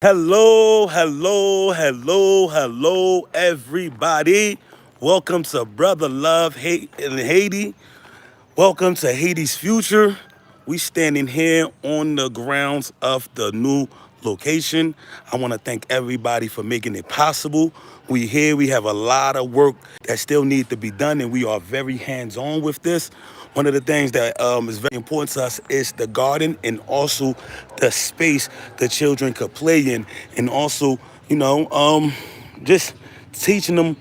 Hello, hello, hello, hello, everybody. Welcome to Brother Love Hate in Haiti. Welcome to Haiti's future. We standing here on the grounds of the new location. I want to thank everybody for making it possible. We here, we have a lot of work that still need to be done, and we are very hands-on with this. One of the things that is very important to us is the garden and also the space the children could play in, and also, just teaching them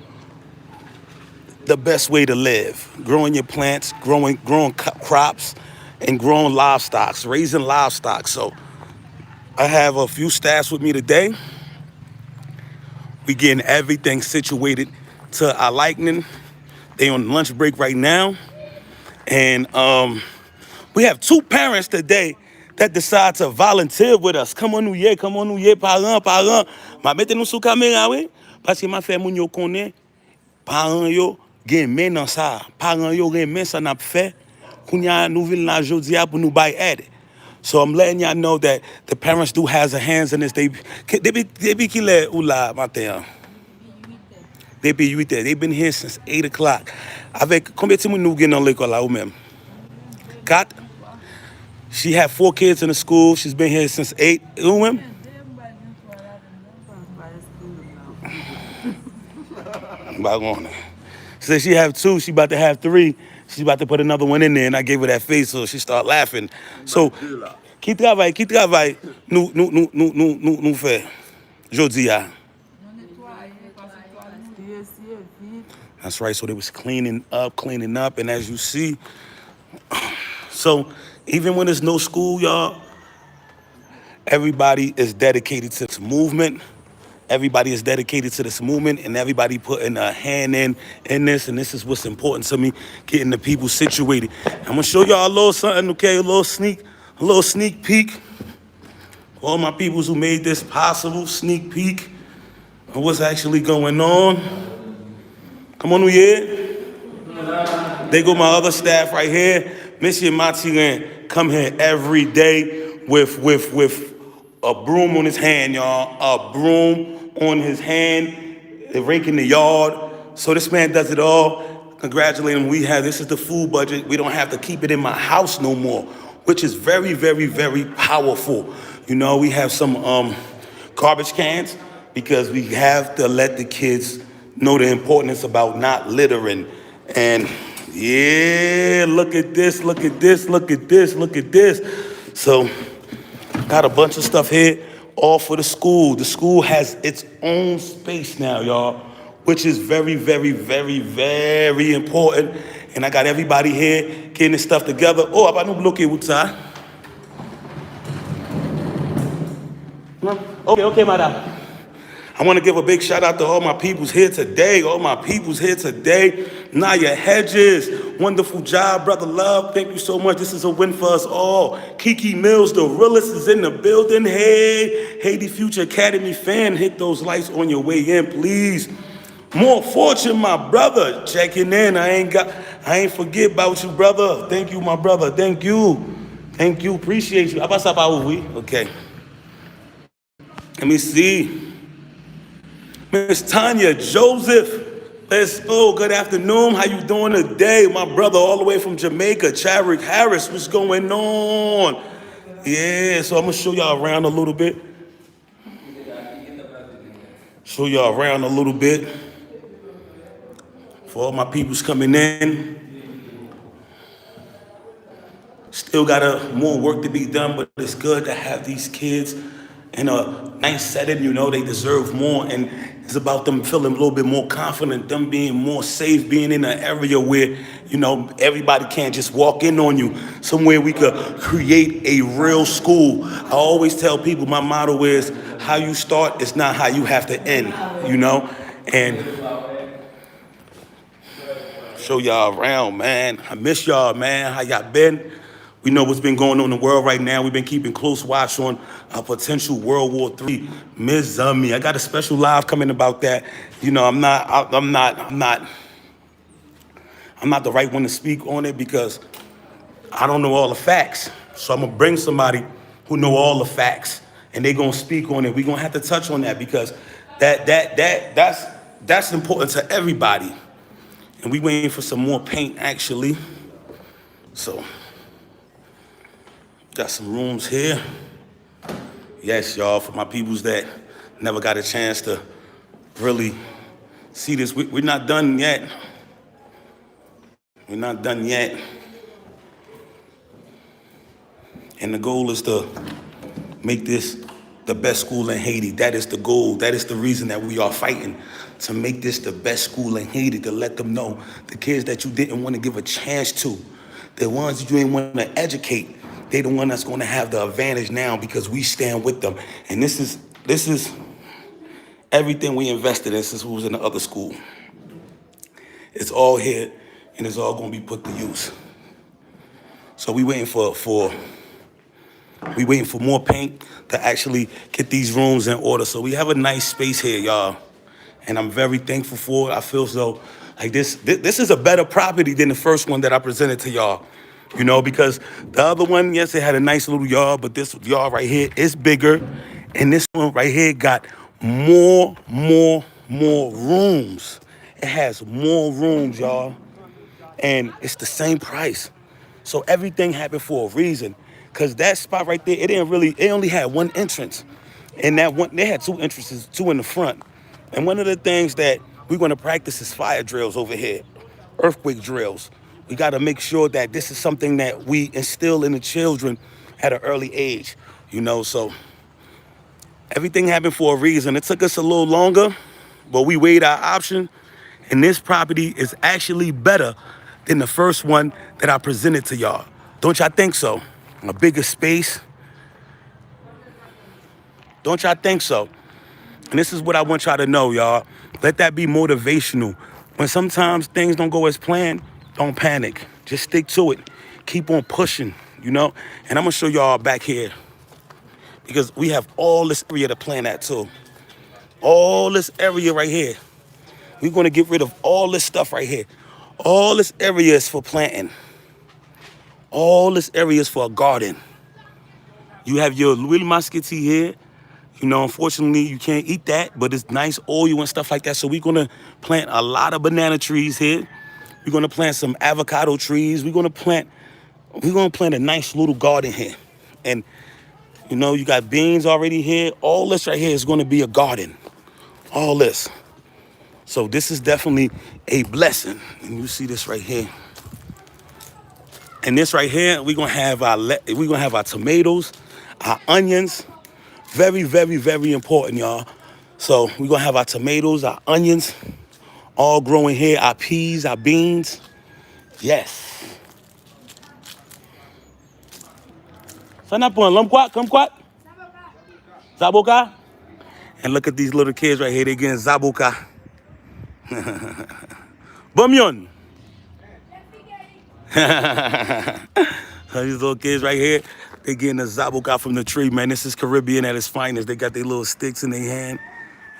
the best way to live. Growing your plants, growing crops, and growing livestock, raising livestock. So I have a few staffs with me today. We getting everything situated to our liking. They on lunch break right now, and we have two parents today that decide to volunteer with us. Come on nous, parents. Ma mette nous sous caméra, oui, parce que ma fait moun yo connaît. Parents yo gen men nan sa. Parents yo gen men sa nap fe. Kounya nou vin la jodi a pou nou bay aide. So I'm letting y'all know that the parents do has a hands in this. They be kile ou la matin. They be 8 heures. They've been here since 8 o'clock. Avec combien de moun nou gen nan l'école là ou même? 4. She had 4 kids in the school. She's been here since 8. Ou même? Bagon. Said she have 2, she about to have 3. She's about to put another one in there, and I gave her that face, so she started laughing. So, qui travaille, nous fait, jodi a. That's right, so they was cleaning up, and as you see, so even when there's no school, y'all, everybody is dedicated to this movement. Everybody is dedicated to this movement, and everybody putting a hand in this, and this is what's important to me, getting the people situated. I'm gonna show y'all a little something, okay? A little sneak peek. All my peoples who made this possible, sneak peek of what's actually going on. Come on, yeah. They go my other staff right here. Monsieur Matiran come here every day with a broom on his hand, y'all. A broom on his hand, raking the yard. So this man does it all. Congratulate him. This is the food budget. We don't have to keep it in my house no more, which is very, very, very powerful. You know, we have some garbage cans because we have to let the kids know the importance about not littering. And yeah, look at this. So got a bunch of stuff here, all for the school. The school has its own space now, y'all, which is very, very, very, very important. And I got everybody here getting this stuff together. Oh, I don't block it with that. Okay, madam. I want to give a big shout out to all my peoples here today. Naya Hedges, wonderful job, Brother Love. Thank you so much. This is a win for us all. Kiki Mills, the realest, is in the building. Hey, Haiti Future Academy fan, hit those lights on your way in, please. More fortune, my brother, checking in. I ain't forget about you, brother. Thank you, my brother. Thank you. Appreciate you. Okay. Let me see. Miss Tanya Joseph, let's go. Good afternoon. How you doing today? My brother all the way from Jamaica, Chadwick Harris. What's going on? Yeah, so I'm going to show y'all around a little bit. For all my peoples coming in. Still got more work to be done, but it's good to have these kids in a nice setting. You know, they deserve more, and it's about them feeling a little bit more confident, them being more safe, being in an area where, you know, everybody can't just walk in on you. Somewhere we could create a real school. I always tell people my motto is, how you start is not how you have to end, you know? And show y'all around, man. I miss y'all, man. How y'all been? We know what's been going on in the world right now. We've been keeping close watch on a potential World War III. Ms. Zummy, I got a special live coming about that. You know, I'm not the right one to speak on it because I don't know all the facts. So I'm gonna bring somebody who know all the facts and they're gonna speak on it. We're gonna have to touch on that because that's important to everybody. And we waiting for some more paint actually. So got some rooms here. Yes, y'all, for my peoples that never got a chance to really see this, we're not done yet. We're not done yet. And the goal is to make this the best school in Haiti. That is the goal. That is the reason that we are fighting, to make this the best school in Haiti, to let them know the kids that you didn't want to give a chance to, the ones that you didn't want to educate, they the one that's going to have the advantage now because we stand with them. And this is everything we invested in since we was in the other school. It's all here and it's all going to be put to use. So we waiting for more paint to actually get these rooms in order. So we have a nice space here, y'all. And I'm very thankful for it. I feel so like this is a better property than the first one that I presented to y'all. You know, because the other one, yes, it had a nice little yard, but this yard right here is bigger. And this one right here got more rooms. It has more rooms, y'all. And it's the same price. So everything happened for a reason. Cause that spot right there, it only had one entrance. And that one, they had two entrances, two in the front. And one of the things that we're gonna practice is fire drills over here, earthquake drills. We gotta make sure that this is something that we instill in the children at an early age, you know, so everything happened for a reason. It took us a little longer, but we weighed our option. And this property is actually better than the first one that I presented to y'all. Don't y'all think so? A bigger space. Don't y'all think so? And this is what I want y'all to know, y'all. Let that be motivational. When sometimes things don't go as planned, don't panic. Just stick to it. Keep on pushing, you know? And I'm gonna show y'all back here because we have all this area to plan at too. All this area right here. We're gonna get rid of all this stuff right here. All this area is for planting. All this area is for a garden. You have your Louis Muscati here. You know, unfortunately, you can't eat that, but it's nice oil and stuff like that. So we're gonna plant a lot of banana trees here. We're gonna plant some avocado trees. We're gonna plant a nice little garden here. And you know, you got beans already here. All this right here is gonna be a garden. All this. So this is definitely a blessing. And you see this right here. And this right here, we're gonna have our tomatoes, our onions. Very, very, very important, y'all. So we're gonna have our tomatoes, our onions, all growing here, our peas, our beans. Yes. Sana po, kumquat. Zaboka. And look at these little kids right here, they getting zaboka. Bumyon. These little kids right here, they getting a zabuka from the tree, man. This is Caribbean at its finest. They got their little sticks in their hand,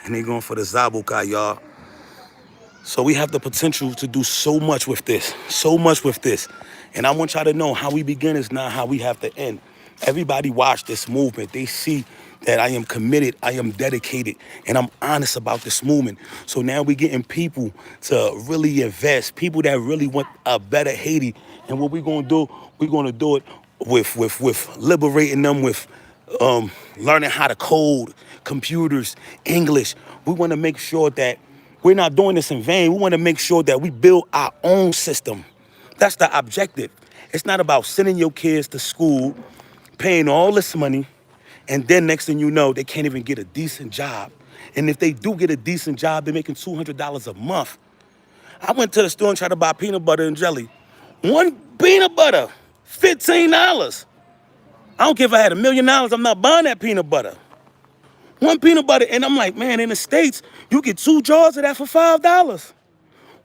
and they going for the zabuka, y'all. So we have the potential to do so much with this, And I want y'all to know how we begin is not how we have to end. Everybody watch this movement. They see that I am committed, I am dedicated, and I'm honest about this movement. So now we're getting people to really invest, people that really want a better Haiti. And what we're gonna do, we're gonna do it with liberating them, with learning how to code, computers, English. We wanna make sure that we're not doing this in vain. We wanna make sure that we build our own system. That's the objective. It's not about sending your kids to school, paying all this money, and then next thing you know, they can't even get a decent job. And if they do get a decent job, they're making $200 a month. I went to the store and tried to buy peanut butter and jelly. One peanut butter, $15. I don't care if I had $1 million, I'm not buying that peanut butter. One peanut butter, and I'm like, man, in the States, you get 2 jars of that for $5.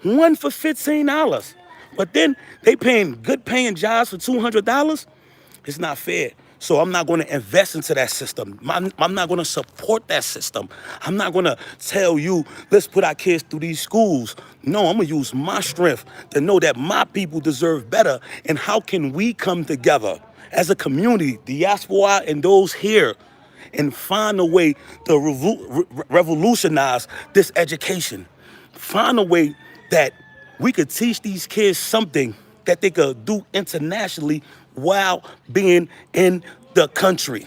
One for $15. But then they paying good paying jobs for $200. It's not fair. So I'm not going to invest into that system. I'm not going to support that system. I'm not going to tell you, let's put our kids through these schools. No, I'm going to use my strength to know that my people deserve better. And how can we come together as a community, diaspora and those here, and find a way to revolutionize this education. Find a way that we could teach these kids something that they could do internationally while being in the country,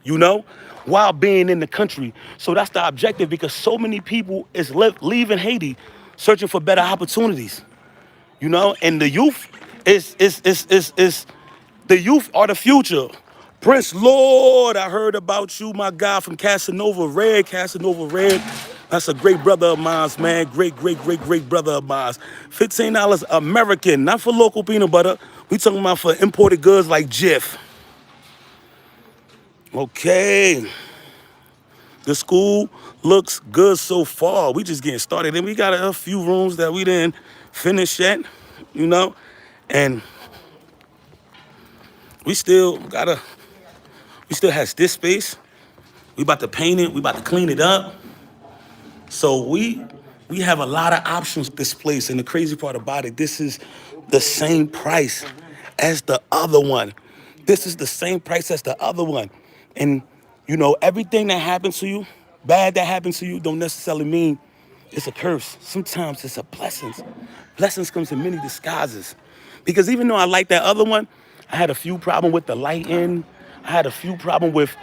you know, while being in the country. So that's the objective, because so many people is leaving Haiti searching for better opportunities, you know, and the youth is the youth are the future. Prince Lord, I heard about you, my guy from Casanova Red. Casanova Red, that's a great brother of mine, man. Great brother of mine. $15 American, not for local peanut butter. We talking about for imported goods like Jif. Okay. The school looks good so far. We just getting started. And we got a few rooms that we didn't finish yet, you know? And we still has this space. We about to paint it. We about to clean it up. So we have a lot of options with this place. And the crazy part about it, this is the same price as the other one. This is the same price as the other one. And you know, everything that happens to you, bad that happens to you, don't necessarily mean it's a curse. Sometimes it's a blessing. Blessings comes in many disguises. Because even though I like that other one, I had a few problem with the lighting. I had a few problem with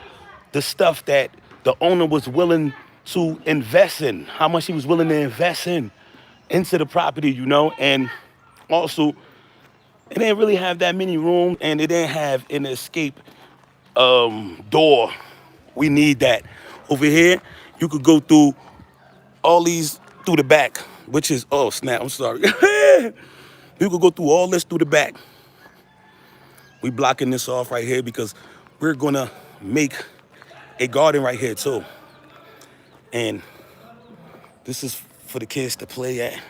the stuff that the owner was willing to invest in, how much he was willing to invest into the property, you know, and also it didn't really have that many rooms, and it didn't have an escape door. We need that. Over here, you could go through all these through the back, which is, oh snap, I'm sorry. You could go through all this through the back. We blocking this off right here because we're gonna make a garden right here too. And this is for the kids to play at.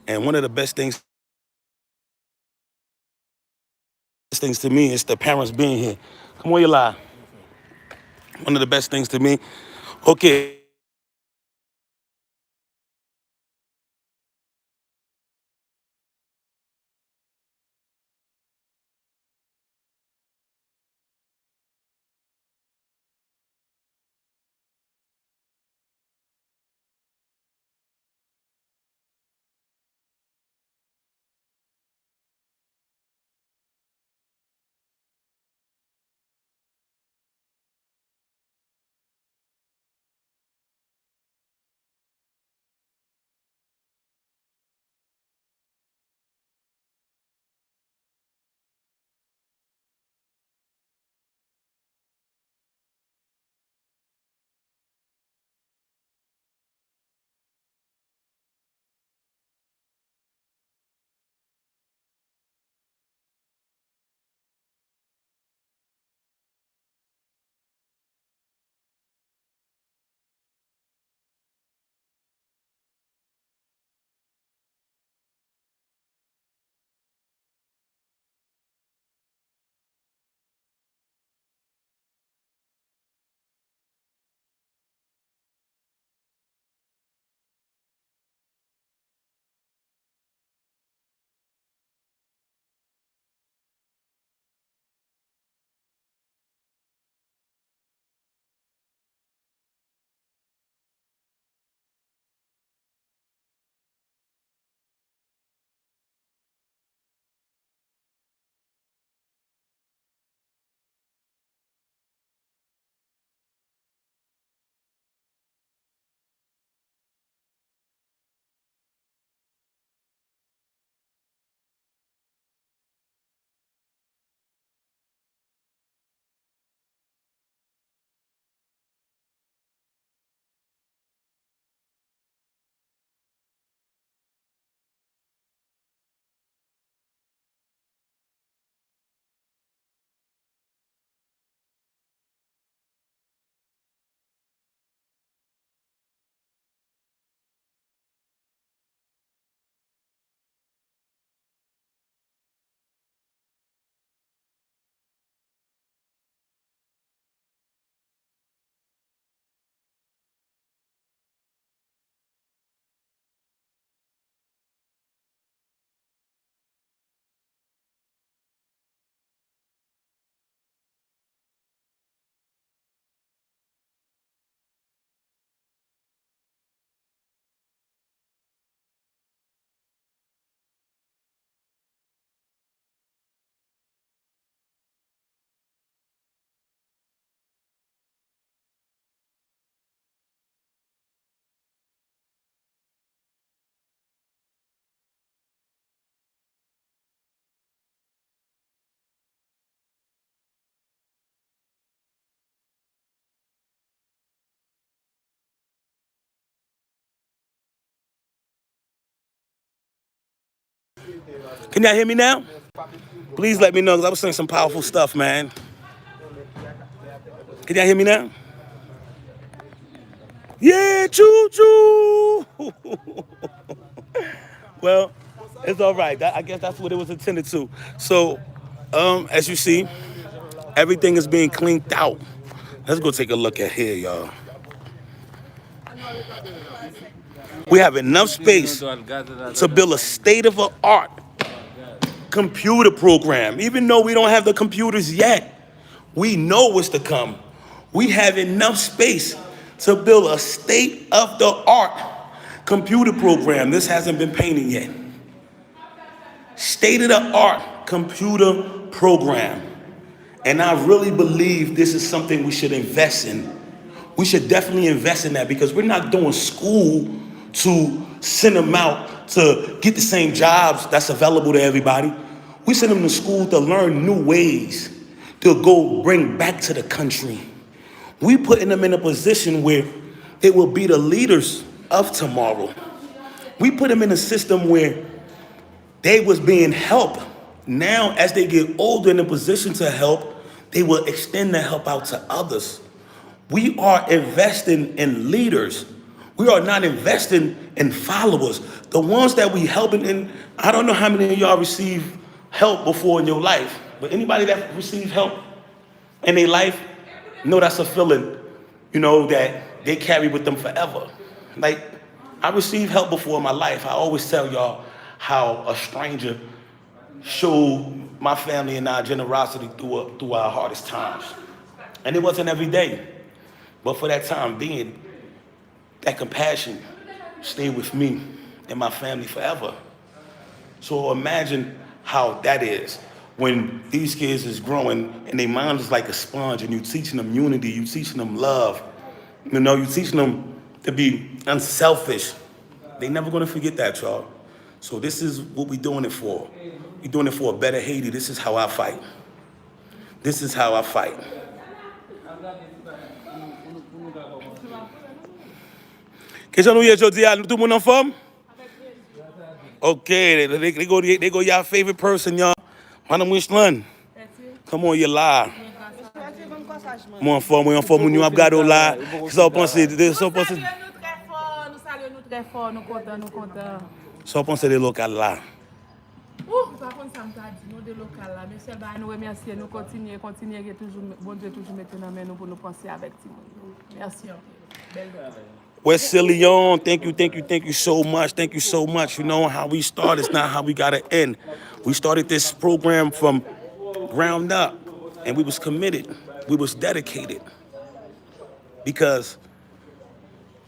And one of the best things to me is the parents being here. Come on, you lie. One of the best things to me. Okay. Can y'all hear me now? Please let me know because I was saying some powerful stuff, man. Can y'all hear me now? Yeah, choo choo. Well, it's all right. I guess that's what it was intended to. So, as you see, everything is being cleaned out. Let's go take a look at here, y'all. We have enough space to build a state-of-the-art computer program. Even though we don't have the computers yet, we know what's to come. We have enough space to build a state-of-the-art computer program. This hasn't been painted yet. State-of-the-art computer program. And I really believe this is something we should invest in. We should definitely invest in that because we're not doing school to send them out to get the same jobs that's available to everybody. We send them to school to learn new ways to go bring back to the country. We putting them in a position where they will be the leaders of tomorrow. We put them in a system where they was being helped. Now, as they get older in a position to help, they will extend the help out to others. We are investing in leaders. We are not investing in followers. The ones that we helping in, I don't know how many of y'all receive help before in your life, but anybody that received help in their life, know that's a feeling, that they carry with them forever. Like, I received help before in my life. I always tell y'all how a stranger showed my family and our generosity through our hardest times. And it wasn't every day, but for that time being, that compassion stayed with me and my family forever. So imagine how that is when these kids is growing and their mind is like a sponge and you teaching them unity, you teaching them love, you teaching them to be unselfish. They never gonna forget that, y'all. So this is what we doing it for. We doing it for a better Haiti. This is how I fight. This is how I fight. Qu'est-ce qu'on y aujourd'hui? Tout le monde en forme? Okay, they go your favorite person, y'all. Madame Wishland. Come on, you lie. Moi en forme, nous avons gardé là. Ça pensez, ça pensez. Nous saluons nous très fort, nous contents. Ça pensez des locales là. Par contre, ça me dit, nous des locales là. Monsieur, nous remercions, nous continuons, bon Dieu toujours mettre dans main nous pour nous penser avec tout. Merci. Belle West Leon, thank you so much. Thank you so much. You know how we start is not how we gotta end. We started this program from ground up, and we was committed. We was dedicated. Because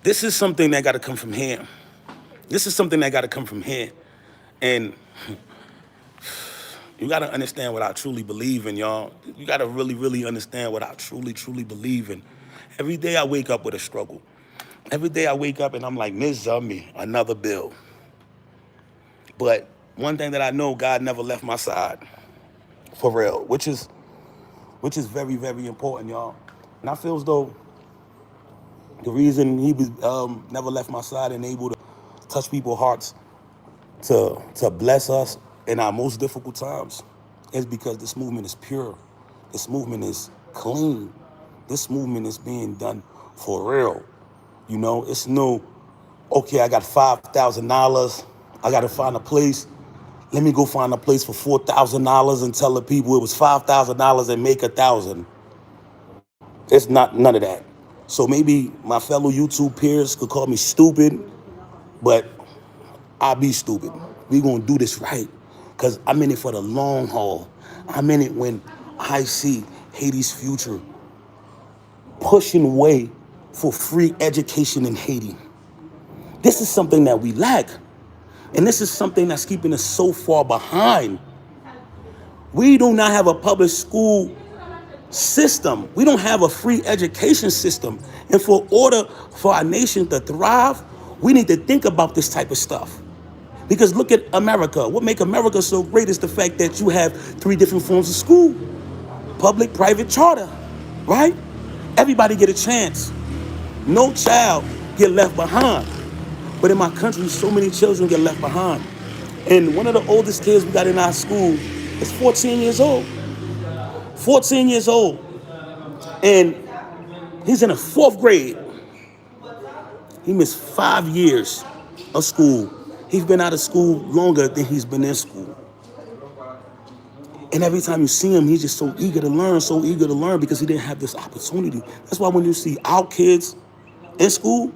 this is something that gotta come from here. This is something that gotta come from here. And you gotta understand what I truly believe in, y'all. You gotta really, really understand what I truly, truly believe in. Every day I wake up with a struggle. Every day I wake up and I'm like, Ms. Zumbi, another bill. But one thing that I know, God never left my side, for real, which is very, very important, y'all. And I feel as though the reason he was never left my side and able to touch people's hearts to bless us in our most difficult times is because this movement is pure. This movement is clean. This movement is being done for real. It's no, okay, I got $5,000. I got to find a place. Let me go find a place for $4,000 and tell the people it was $5,000 and make 1,000. It's not none of that. So maybe my fellow YouTube peers could call me stupid, but I'll be stupid. We're going to do this right because I'm in it for the long haul. I'm in it when I see Haiti's future pushing way for free education in Haiti. This is something that we lack. And this is something that's keeping us so far behind. We do not have a public school system. We don't have a free education system. And for order for our nation to thrive, we need to think about this type of stuff. Because look at America. What makes America so great is the fact that you have 3 different forms of school. Public, private, charter, right? Everybody get a chance. No child get left behind. But in my country, so many children get left behind. And one of the oldest kids we got in our school is 14 years old. 14 years old. And he's in the fourth grade. He missed 5 years of school. He's been out of school longer than he's been in school. And every time you see him, he's just so eager to learn because he didn't have this opportunity. That's why when you see our kids in school,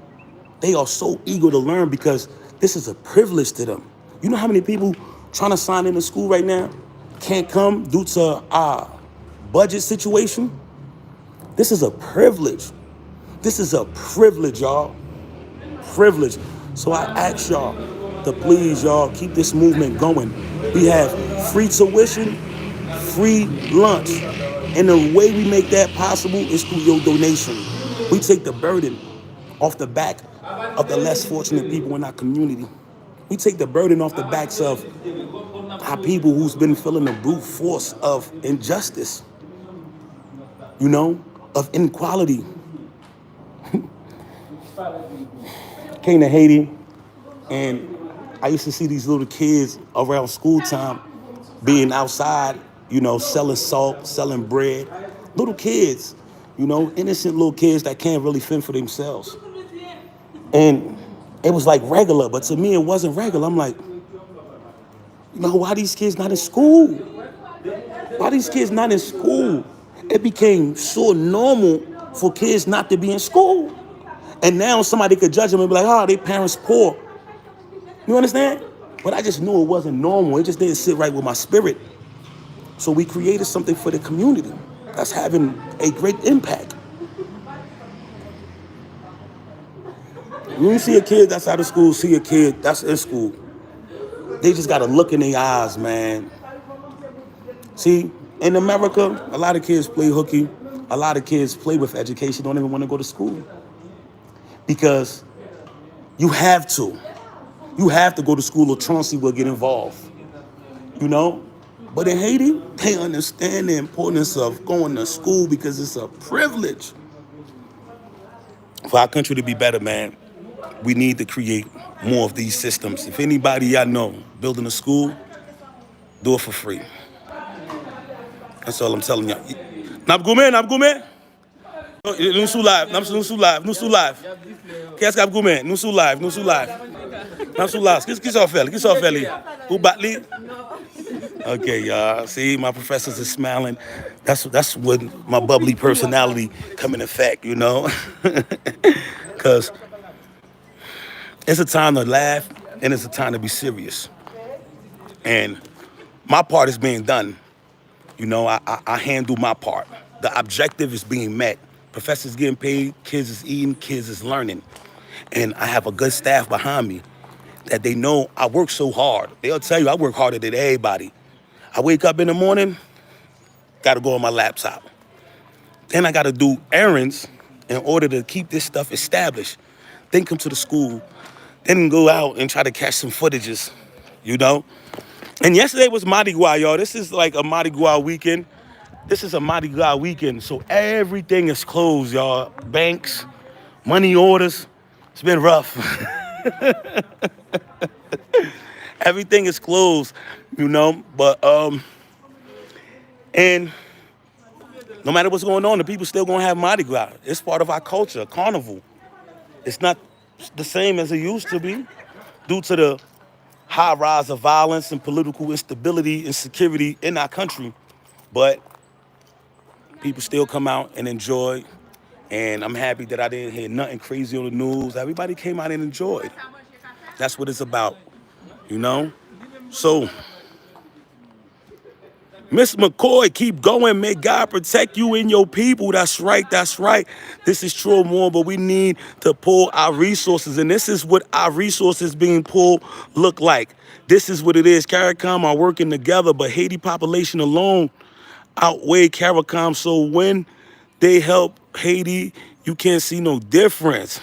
they are so eager to learn because this is a privilege to them. You know how many people trying to sign into school right now can't come due to our budget situation? This is a privilege. This is a privilege, y'all. Privilege. So I ask y'all to please, y'all, keep this movement going. We have free tuition, free lunch. And the way we make that possible is through your donation. We take the burden off the back of the less fortunate people in our community. We take the burden off the backs of our people who's been feeling the brute force of injustice, of inequality. Came to Haiti, and I used to see these little kids around school time being outside, selling salt, selling bread. Little kids, innocent little kids that can't really fend for themselves. And it was like regular, but to me it wasn't regular. I'm like, why these kids not in school? Why these kids not in school? It became so normal for kids not to be in school. And now somebody could judge them and be like, oh, their parents poor. You understand? But I just knew it wasn't normal. It just didn't sit right with my spirit. So we created something for the community that's having a great impact. When you see a kid that's out of school, see a kid that's in school, they just got to look in their eyes, man. See, in America, a lot of kids play hooky. A lot of kids play with education, don't even want to go to school. Because you have to. You have to go to school or Chauncey will get involved. But in Haiti, they understand the importance of going to school because it's a privilege. For our country to be better, man, we need to create more of these systems. If anybody y'all know building a school, do it for free. That's all I'm telling y'all. Nabgume. Nous sous live. Qu'est-ce que vous mettez? Nous sous live. Qu'est-ce qu'ils ont fait? Who batli? Okay, y'all. See, my professors are smiling. That's when my bubbly personality come in effect, Because it's a time to laugh and it's a time to be serious. And my part is being done. I handle my part. The objective is being met. Professors getting paid, kids is eating, kids is learning. And I have a good staff behind me that they know I work so hard. They'll tell you I work harder than everybody. I wake up in the morning, got to go on my laptop. Then I got to do errands in order to keep this stuff established. Then come to the school, then go out and try to catch some footages, And yesterday was Mardi Gras, y'all. This is like a Mardi Gras weekend. So everything is closed, y'all. Banks, money orders. It's been rough. Everything is closed, But and no matter what's going on, the people still gonna have Mardi Gras. It's part of our culture, carnival. It's not the same as it used to be due to the high rise of violence and political instability and security in our country. But people still come out and enjoy. And I'm happy that I didn't hear nothing crazy on the news. Everybody came out and enjoyed. That's what it's about, So, Miss McCoy, keep going. May God protect you and your people. That's right. This is true more, but we need to pull our resources. And this is what our resources being pulled look like. This is what it is. CARICOM are working together, but Haiti population alone outweigh CARICOM. So when they help Haiti, you can't see no difference.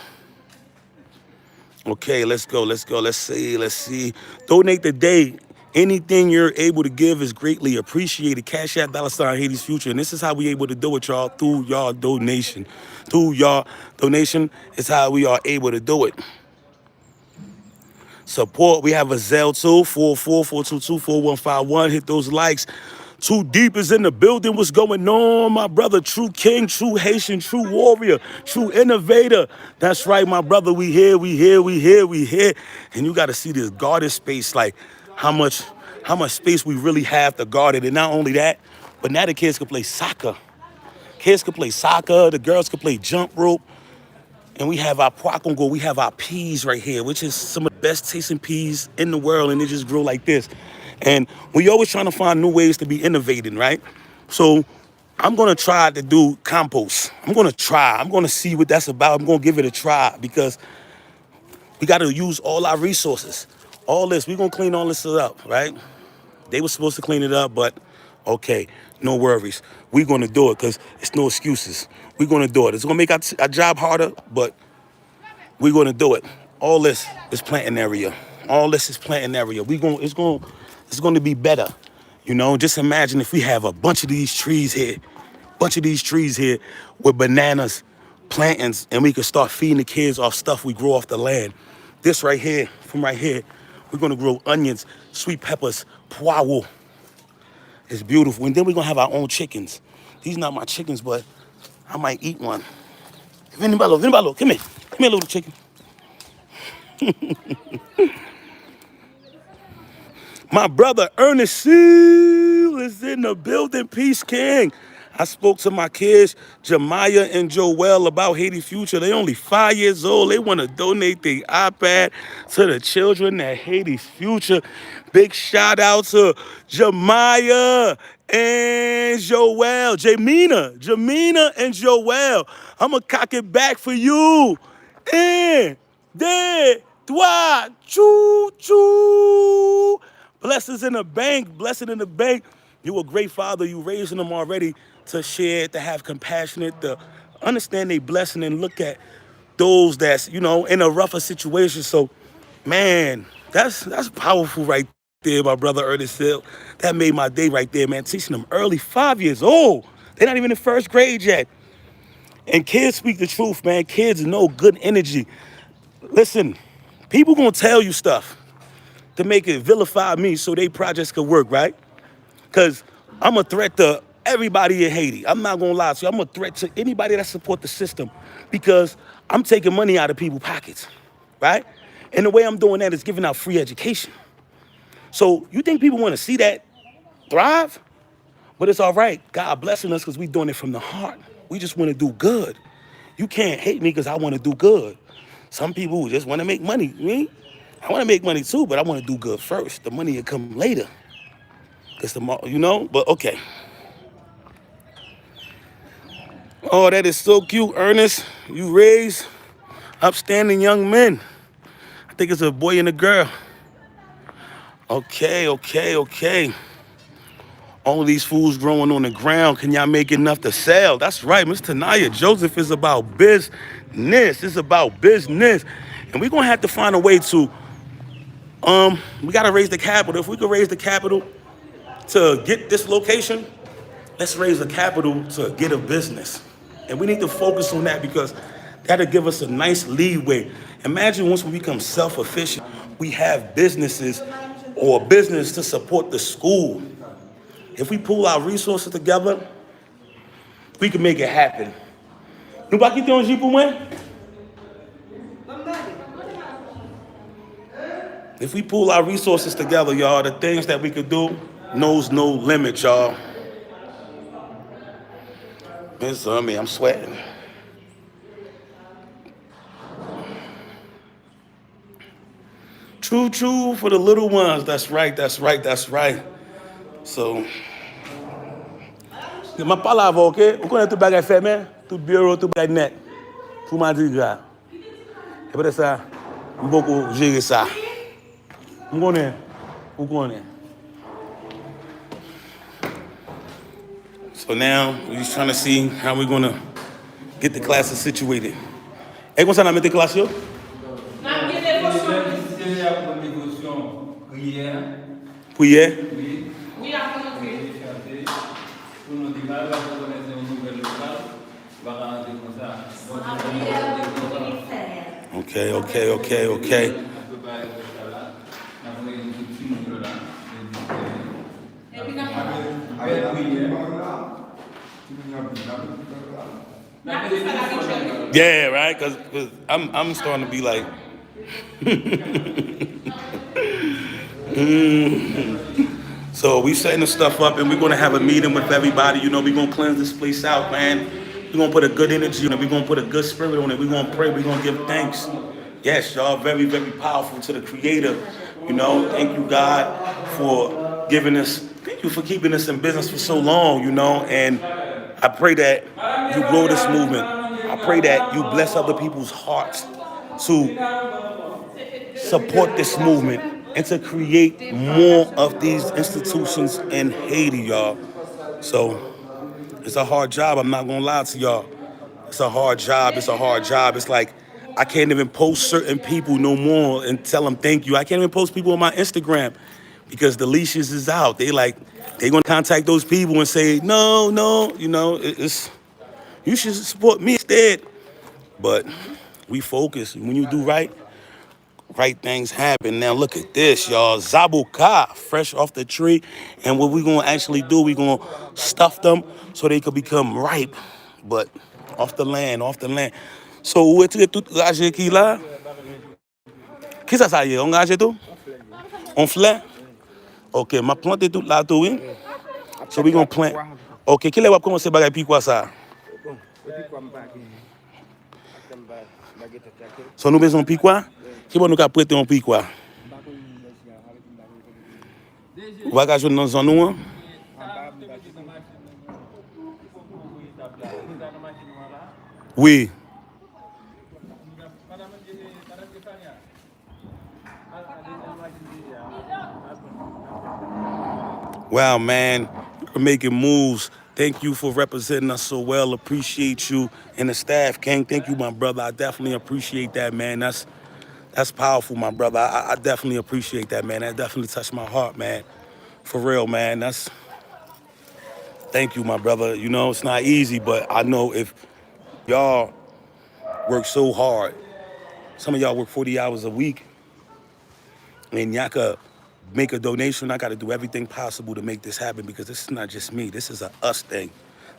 Okay, let's go. Let's see. Donate today. Anything you're able to give is greatly appreciated. Cash App, $ Haiti's Future. And this is how we able to do it, y'all, through y'all donation. Through y'all donation is how we are able to do it. support. We have a Zell too, 444224151. Hit those likes. Too Deep is in the building. What's going on, my brother? True king, true Haitian, true warrior, true innovator. That's right, my brother. We here, we here, we here, we here. And you got to see this garden space, like how much space we really have to guard it. And not only that, but now the kids can play soccer. Kids can play soccer. The girls can play jump rope. And we have our Poacongo, we have our peas right here, which is some of the best tasting peas in the world, and they just grow like this. And we always trying to find new ways to be innovating, right? So I'm gonna try to do compost. I'm gonna see what that's about. I'm gonna give it a try because we gotta use all our resources. All this, we're gonna clean all this up, right? They were supposed to clean it up, but okay, no worries. We're gonna do it because it's no excuses. We're gonna do it. It's gonna make our job harder, but we're gonna do it. All this is planting area. All this is planting area. It's gonna be better. You know, just imagine if we have a bunch of these trees here, with bananas, plantings, and we can start feeding the kids off stuff we grow off the land. This right here, from right here, we're gonna grow onions, sweet peppers, poireaux. It's beautiful. And then we're gonna have our own chickens. These not my chickens, but I might eat one. Vinibalo, come here. Come here, little chicken. My brother Ernest Seal is in the building. Peace King. I spoke to my kids, Jemiah and Joel, about Haiti Future. They only 5 years old. They want to donate their iPad to the children at Haiti's Future. Big shout out to Jemiah and Joel. Jamina and Joel. I'm going to cock it back for you. Un, deux, trois, choo, choo. Blessings in the bank, blessing in the bank. You a great father. You raising them already to share, to have compassionate, to understand their blessing and look at those that's, you know, in a rougher situation. So, man, that's powerful right there, my brother Ernest Hill. That made my day right there, man. Teaching them early, 5 years old. They're not even in first grade yet. And kids speak the truth, man. Kids know good energy. Listen, people gonna tell you stuff to make it vilify me so they projects could work, right? Because I'm a threat to everybody in Haiti. I'm not gonna lie to you. I'm a threat to anybody that support the system because I'm taking money out of people's pockets, right? And the way I'm doing that is giving out free education. So you think people wanna see that thrive? But it's all right. God blessing us because we're doing it from the heart. We just wanna do good. You can't hate me because I wanna do good. Some people just wanna make money. Me, I wanna make money too, but I wanna do good first. The money will come later. It's the, you know, but okay. Oh, that is so cute, Ernest. You raise upstanding young men. I think it's a boy and a girl. Okay. All of these foods growing on the ground. Can y'all make enough to sell? That's right, Miss Tanaya Joseph is about business. It's about business. And we're gonna have to find a way to, we gotta raise the capital. If we could raise the capital to get this location, let's raise the capital to get a business. And we need to focus on that because that'll give us a nice leeway. Imagine once we become self-efficient, we have businesses or business to support the school. If we pull our resources together, we can make it happen. Nou pa kite yon ji pou mwen? If we pull our resources together, y'all, the things that we could do knows no limit, y'all. I'm sweating. True for the little ones. That's right. So, ma pala avon, ok? Ou konen tout bagay fèmen? Tout bureau, tout bagay net. Pou ma di gra. E pwede sa, mboko jere sa. Mkonen? Ou konen? So now, we're just trying to see how we're going to get the classes situated. E kon sa nan mette klas yo? Nan gen devosyon. Priye? Oui, après notre Okay. Yeah, right. Cause I'm starting to be like, so we setting the stuff up, and we're gonna have a meeting with everybody. You know, we're gonna cleanse this place out, man. We're gonna put a good energy on it. We're gonna put a good spirit on it. We're gonna pray. We're gonna give thanks. Yes, y'all, very, very powerful to the Creator. You know, thank you, God, for giving us. Thank you for keeping us in business for so long. You know, and I pray that you grow this movement. I pray that you bless other people's hearts to support this movement and to create more of these institutions in Haiti, y'all. So it's a hard job. I'm not gonna lie to y'all. It's a hard job. It's a hard job. It's like I can't even post certain people no more and tell them thank you. I can't even post people on my Instagram because the leashes is out. They gonna contact those people and say no, no. You know, it's you should support me instead. But we focus. When you do right, right things happen. Now look at this, y'all. Zabuka, fresh off the tree. And what we gonna actually do, we gonna stuff them so they could become ripe. But off the land, off the land. So où est-ce que tout gagé qui là? Qui ça y est? On gagé tout? On fleur? Ok, ma plante tout là tout, oui? So we gonna plant. Ok, qui les va commencer par puis quoi ça? So nous besoin puis quoi? Qui va nous prêter un puis quoi? On va gagner dans zone nous. Oui. Wow, man, you're making moves. Thank you for representing us so well. Appreciate you and the staff, King. Thank you, my brother. I definitely appreciate that, man. That's powerful, my brother. I definitely appreciate that, man. That definitely touched my heart, man. For real, man. Thank you, my brother. You know, it's not easy, but I know if y'all work so hard, some of y'all work 40 hours a week, and y'all could make a donation. I got to do everything possible to make this happen because this is not just me. This is a us thing.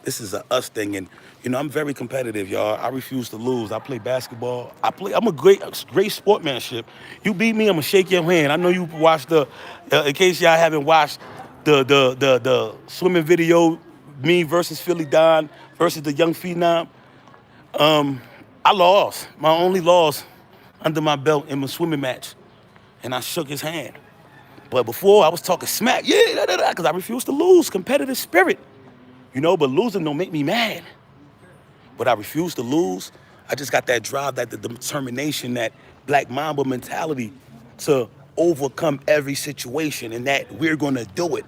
This is a us thing. And, you know, I'm very competitive, y'all. I refuse to lose. I play basketball. I'm a great sportsmanship. You beat me, I'm going to shake your hand. I know you watched in case y'all haven't watched the swimming video, me versus Philly Don versus the young phenom. I lost. My only loss under my belt in my swimming match. And I shook his hand. But before I was talking smack, yeah, because I refuse to lose, competitive spirit. You know, but losing don't make me mad. But I refuse to lose. I just got that drive, that the determination, that black mamba mentality to overcome every situation and that we're gonna do it.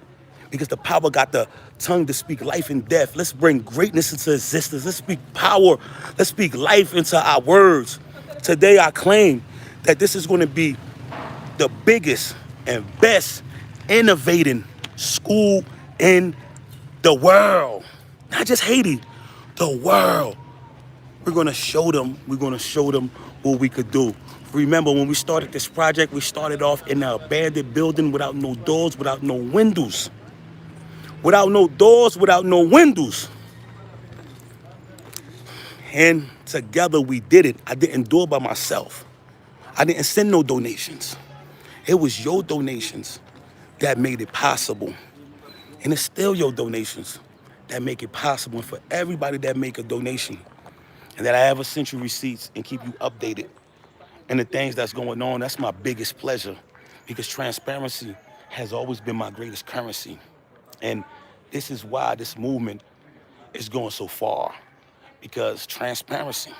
Because the power got the tongue to speak life and death. Let's bring greatness into existence. Let's speak power. Let's speak life into our words. Today I claim that this is gonna be the biggest and best innovating school in the world. Not just Haiti, the world. We're gonna show them what we could do. Remember, when we started this project, we started off in an abandoned building without no doors, without no windows. Without no doors, without no windows. And together we did it. I didn't do it by myself. I didn't send no donations. It was your donations that made it possible. And it's still your donations that make it possible. And for everybody that make a donation and that I ever sent you receipts and keep you updated and the things that's going on, that's my biggest pleasure because transparency has always been my greatest currency. And this is why this movement is going so far because transparency,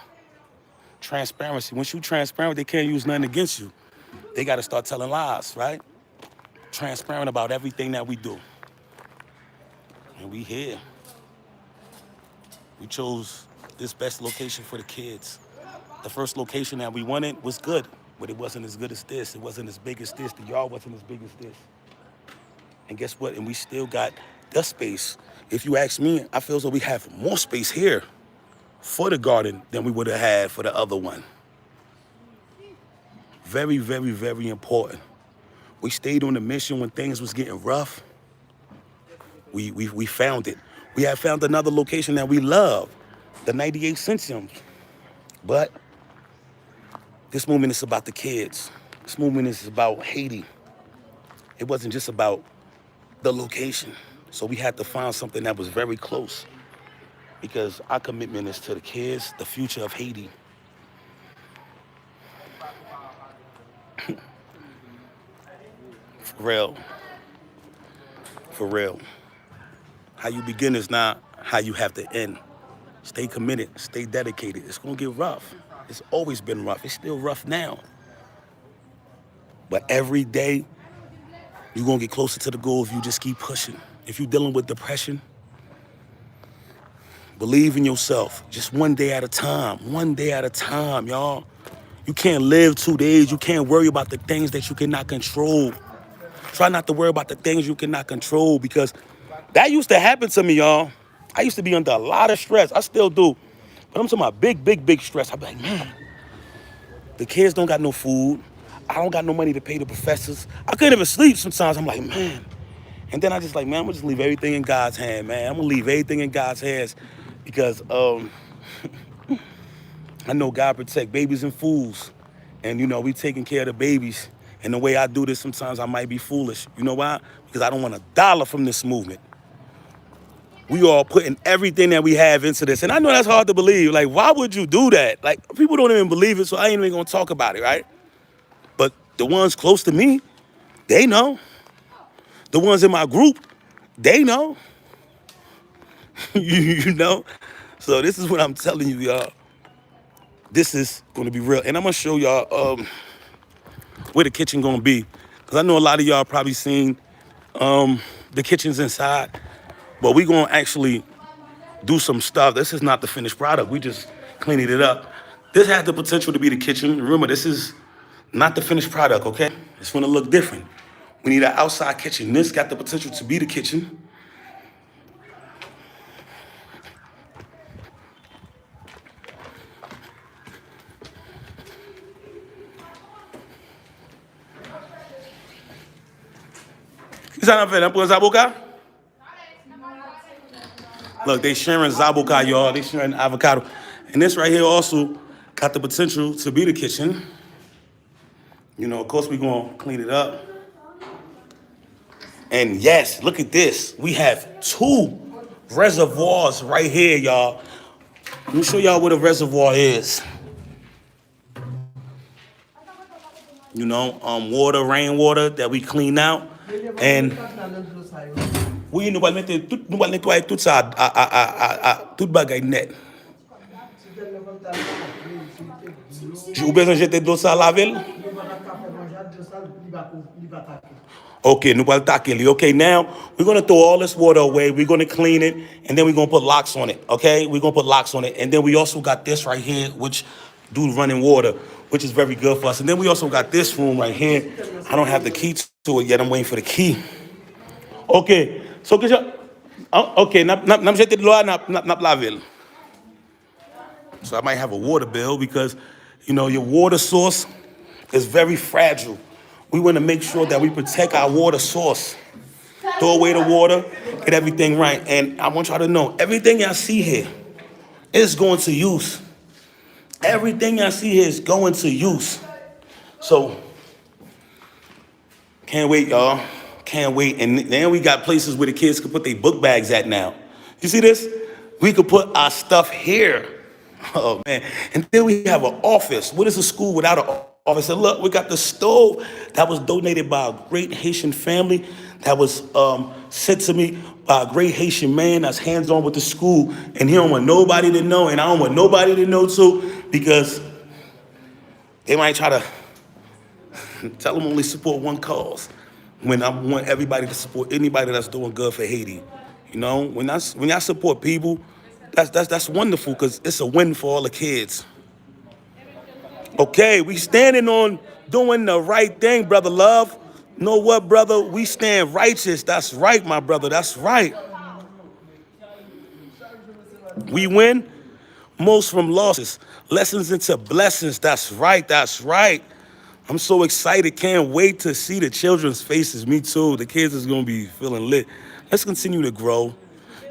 once you transparent, they can't use nothing against you. They got to start telling lies, right? Transparent about everything that we do. And we here. We chose this best location for the kids. The first location that we wanted was good, but it wasn't as good as this. It wasn't as big as this. The yard wasn't as big as this. And guess what? And we still got the space. If you ask me, I feel as though we have more space here for the garden than we would have had for the other one. Very, very, very important. We stayed on the mission when things was getting rough. We found it. We have found another location that we love. the 98 centiums. But this movement is about the kids. This movement is about Haiti. It wasn't just about the location. So we had to find something that was very close because our commitment is to the kids, the future of Haiti. For real. For real. How you begin is not how you have to end. Stay committed, stay dedicated. It's gonna get rough. It's always been rough. It's still rough now. But every day, you're gonna get closer to the goal if you just keep pushing. If you're dealing with depression, believe in yourself. Just one day at a time. One day at a time, y'all. You can't live 2 days. You can't worry about the things that you cannot control. Try not to worry about the things you cannot control because that used to happen to me, y'all. I used to be under a lot of stress. I still do. But I'm talking about big, big, big stress. I be like, man, the kids don't got no food. I don't got no money to pay the professors. I couldn't even sleep sometimes. I'm like, man. And then I just like, man, I'm gonna just leave everything in God's hand, man. I'm gonna leave everything in God's hands because I know God protect babies and fools. And you know, we taking care of the babies. And the way I do this, sometimes I might be foolish. You know why? Because I don't want a dollar from this movement. We all putting everything that we have into this. And I know that's hard to believe. Like, why would you do that? Like, people don't even believe it, so I ain't even gonna talk about it, right? But the ones close to me, they know. The ones in my group, they know. You know? So this is what I'm telling you, y'all. This is gonna be real. And I'm gonna show y'all where the kitchen gonna be. Cause I know a lot of y'all probably seen the kitchens inside, but we gonna actually do some stuff. This is not the finished product. We just cleaning it up. This has the potential to be the kitchen. Remember, this is not the finished product, okay? It's gonna look different. We need an outside kitchen. This got the potential to be the kitchen. Look, they sharing zabuka, y'all. They sharing avocado. And this right here also got the potential to be the kitchen. You know, of course, we're going to clean it up. And yes, look at this. We have 2 reservoirs right here, y'all. Let me show y'all what a reservoir is. You know, water, rainwater that we clean out. And oui, nous allons mettre tout, nous allons nettoyer tout ça tout bagay net. Ou besoin jeter de l'eau ça à laver? Okay, nous allons tackle it. Okay, now we're going to throw all this water away. We're going to clean it, and then we're going to put locks on it, okay? We're going to put locks on it. And then we also got this right here, which do running water, which is very good for us. And then we also got this room right here. I don't have the key to it yet. I'm waiting for the key. Okay, so okay, nam jete de l'eau na laver. So I might have a water bill because, you know, your water source is very fragile. We want to make sure that we protect our water source. Throw away the water, get everything right. And I want y'all to know, everything y'all see here is going to use. Everything y'all see here is going to use. So, can't wait, y'all. Can't wait. And then we got places where the kids can put their book bags at now. You see this? We could put our stuff here. Oh, man. And then we have an office. What is a school without an office? And look, we got the stove that was donated by a great Haitian family that was sent to me by a great Haitian man that's hands-on with the school. And he don't want nobody to know, and I don't want nobody to know too, because they might try to tell them only support one cause when I want everybody to support anybody that's doing good for Haiti. You know, when y'all support people, that's wonderful because it's a win for all the kids. Okay, we standing on doing the right thing, brother love. Know what, brother? We stand righteous. That's right, my brother. That's right. We win most from losses. Lessons into blessings. That's right. That's right. I'm so excited. Can't wait to see the children's faces. Me too. The kids is going to be feeling lit. Let's continue to grow.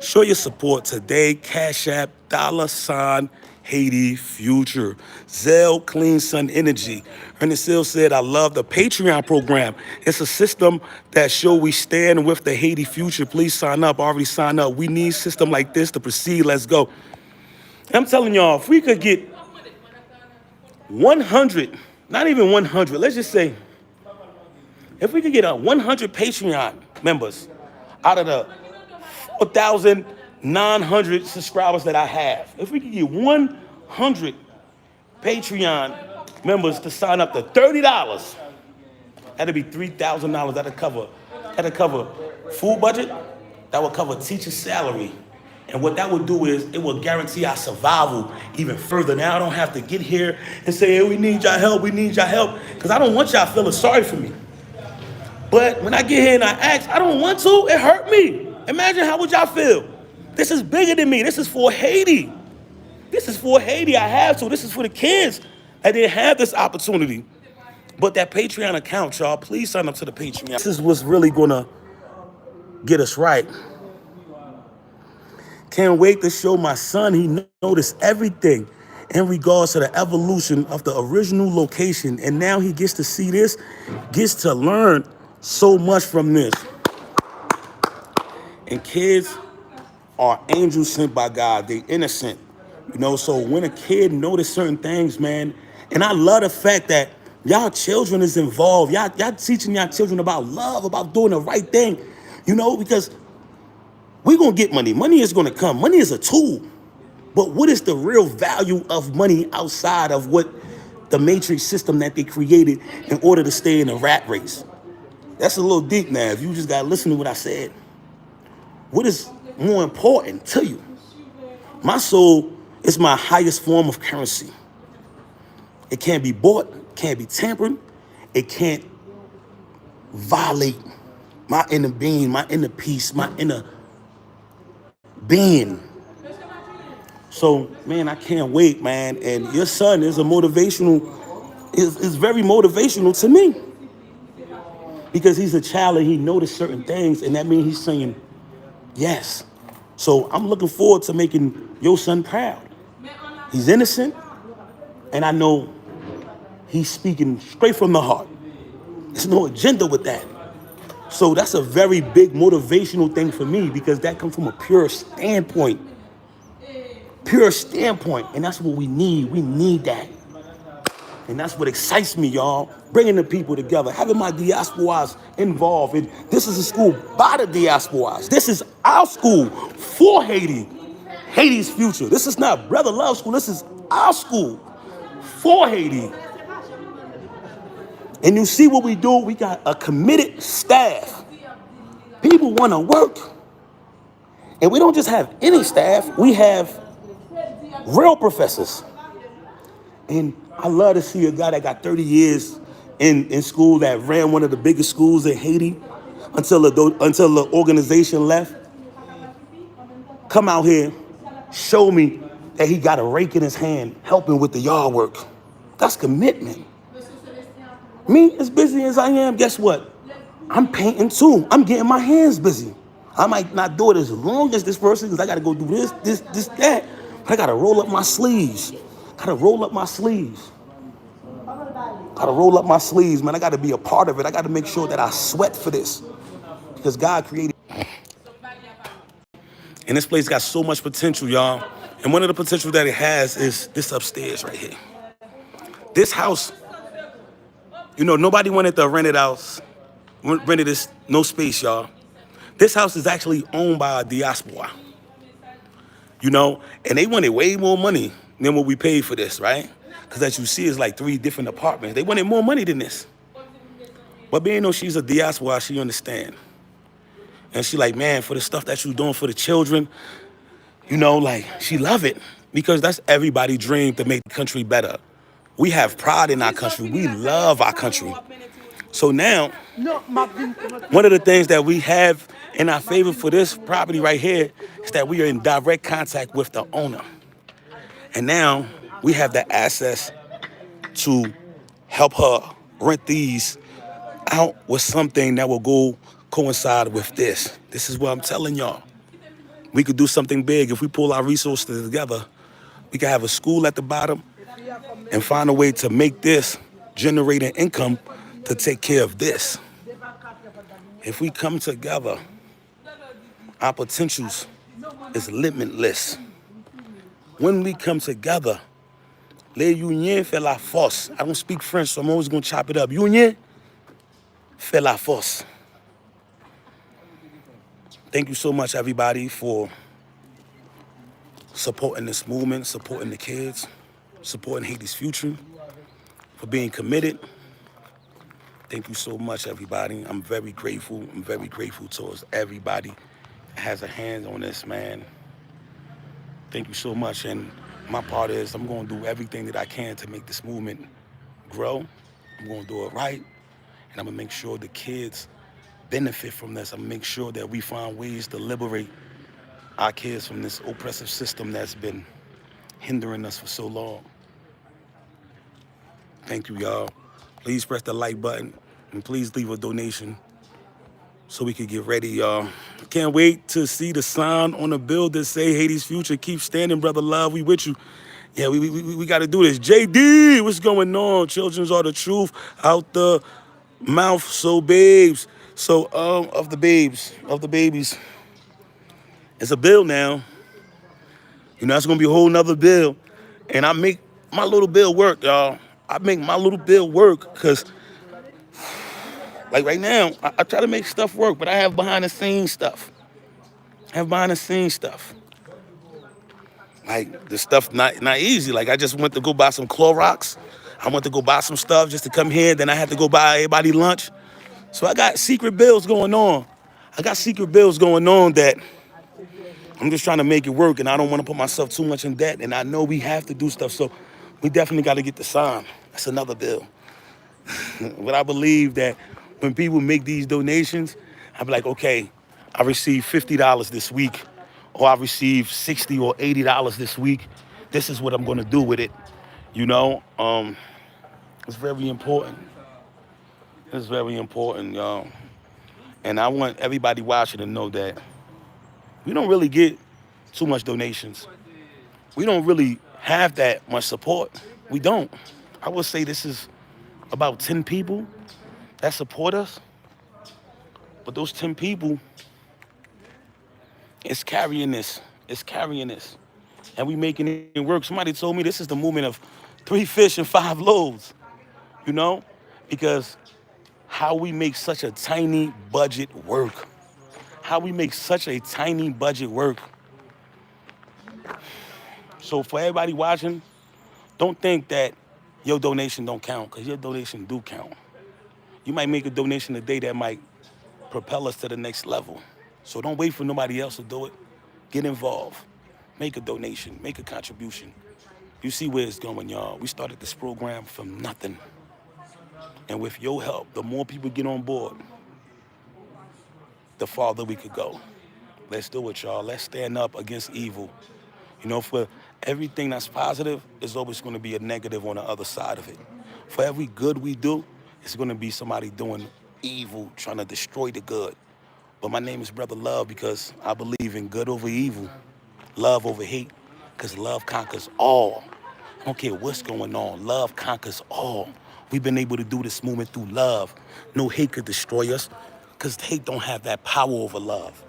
Show your support today. Cash App $ Haiti Future. Zell Clean Sun Energy. Ernest Seal said, I love the Patreon program. It's a system that show we stand with the Haiti future. Please sign up. Already signed up. We need system like this to proceed. Let's go. I'm telling y'all, if we could get 100, not even 100, let's just say, if we could get 100 Patreon members out of the 4,900 subscribers that I have, if we could get 100 Patreon members to sign up to $30, that'd be $3,000. That'd cover food budget. That would cover teacher salary. And what that would do is it will guarantee our survival even further. Now I don't have to get here and say, hey, we need y'all help, we need y'all help. Because I don't want y'all feeling sorry for me. But when I get here and I ask, I don't want to, it hurt me. Imagine how would y'all feel? This is bigger than me. This is for Haiti. This is for Haiti. I have to. This is for the kids that didn't have this opportunity. But that Patreon account, y'all, please sign up to the Patreon. This is what's really gonna get us right. Can't wait to show my son he noticed everything in regards to the evolution of the original location. And now he gets to see this, gets to learn so much from this. And kids are angels sent by God. They innocent. You know, so when a kid notice certain things, man, and I love the fact that y'all children is involved. Y'all teaching y'all children about love, about doing the right thing, you know, because we're going to get money. Money is going to come. Money is a tool. But what is the real value of money outside of what the matrix system that they created in order to stay in a rat race? That's a little deep now. If you just got to listen to what I said. What is more important to you? My soul is my highest form of currency. It can't be bought, can't be tampered. It can't violate my inner being, my inner peace, my inner being. So, man, I can't wait, man. And your son is is very motivational to me. Because he's a child and he noticed certain things, and that means he's saying yes. So I'm looking forward to making your son proud. He's innocent, and I know he's speaking straight from the heart. There's no agenda with that. So that's a very big motivational thing for me because that comes from a pure standpoint. Pure standpoint, and that's what we need. We need that. And that's what excites me, y'all. Bringing the people together, having my diasporas involved. And this is a school by the diasporas. This is our school for Haiti. Haiti's future. This is not Brother Love School. This is our school for Haiti. And you see what we do? We got a committed staff. People want to work. And we don't just have any staff. We have real professors. And I love to see a guy that got 30 years in school that ran one of the biggest schools in Haiti until the organization left. Come out here, show me that he got a rake in his hand helping with the yard work. That's commitment. Me, as busy as I am, guess what? I'm painting too. I'm getting my hands busy. I might not do it as long as this person because I got to go do this, that. But I got to roll up my sleeves. Gotta roll up my sleeves. Gotta roll up my sleeves, man. I gotta be a part of it. I gotta make sure that I sweat for this. Because God created. And this place got so much potential, y'all. And one of the potential that it has is this upstairs right here. This house, you know, nobody wanted to rent it out. Rented this, no space, y'all. This house is actually owned by a diaspora. You know, and they wanted way more money than what we paid for this, right? Because as you see, it's like 3 different apartments. They wanted more money than this. But being though she's a diaspora, she understand. And she like, man, for the stuff that you doing for the children, you know, like, she love it. Because that's everybody's dream to make the country better. We have pride in our country. We love our country. So now, one of the things that we have in our favor for this property right here is that we are in direct contact with the owner. And now we have the access to help her rent these out with something that will go coincide with this. This is what I'm telling y'all. We could do something big if we pull our resources together. We could have a school at the bottom and find a way to make this generate an income to take care of this. If we come together, our potentials is limitless. When we come together, les unions fait la force. I don't speak French, so I'm always gonna chop it up. Union fait la force. Thank you so much, everybody, for supporting this movement, supporting the kids, supporting Haiti's future, for being committed. Thank you so much, everybody. I'm very grateful. I'm very grateful towards everybody that has a hand on this, man. Thank you so much. And my part is I'm going to do everything that I can to make this movement grow. I'm going to do it right. And I'm going to make sure the kids benefit from this. I'm going to make sure that we find ways to liberate our kids from this oppressive system that's been hindering us for so long. Thank you, y'all. Please press the like button and please leave a donation so we can get ready, y'all. Can't wait to see the sign on the bill that say Haiti's future. Keep standing, brother love. We with you. Yeah, we got to do this. JD, what's going on? Children's are the truth out the mouth. So babes. So of the babies. It's a bill now. You know, that's gonna be a whole nother bill. And I make my little bill work, y'all. I make my little bill work because, like right now, I try to make stuff work, but I have behind the scenes stuff. Like the stuff not easy. Like I just went to go buy some Clorox. I went to go buy some stuff just to come here. Then I had to go buy everybody lunch. So I got secret bills going on. That I'm just trying to make it work, and I don't want to put myself too much in debt. And I know we have to do stuff, so we definitely got to get the sign. That's another bill. But I believe that when people make these donations, I'm like, okay, I received $50 this week, or I received $60 or $80 this week. This is what I'm going to do with it. You know, it's very important. It's very important, y'all. And I want everybody watching to know that we don't really get too much donations. We don't really have that much support. We don't. I would say this is about 10 people that support us. But those 10 people is carrying this. And we making it work. Somebody told me this is the movement of 3 fish and 5 loaves, you know? Because how we make such a tiny budget work. So for everybody watching, don't think that your donation don't count, because your donation do count. You might make a donation today that might propel us to the next level. So don't wait for nobody else to do it. Get involved. Make a donation. Make a contribution. You see where it's going, y'all. We started this program from nothing. And with your help, the more people get on board, the farther we could go. Let's do it, y'all. Let's stand up against evil. You know, for everything that's positive, there's always going to be a negative on the other side of it. For every good we do, it's going to be somebody doing evil, trying to destroy the good. But my name is Brother Love because I believe in good over evil, love over hate, because love conquers all. I don't care what's going on. Love conquers all. We've been able to do this movement through love. No hate could destroy us, because hate don't have that power over love.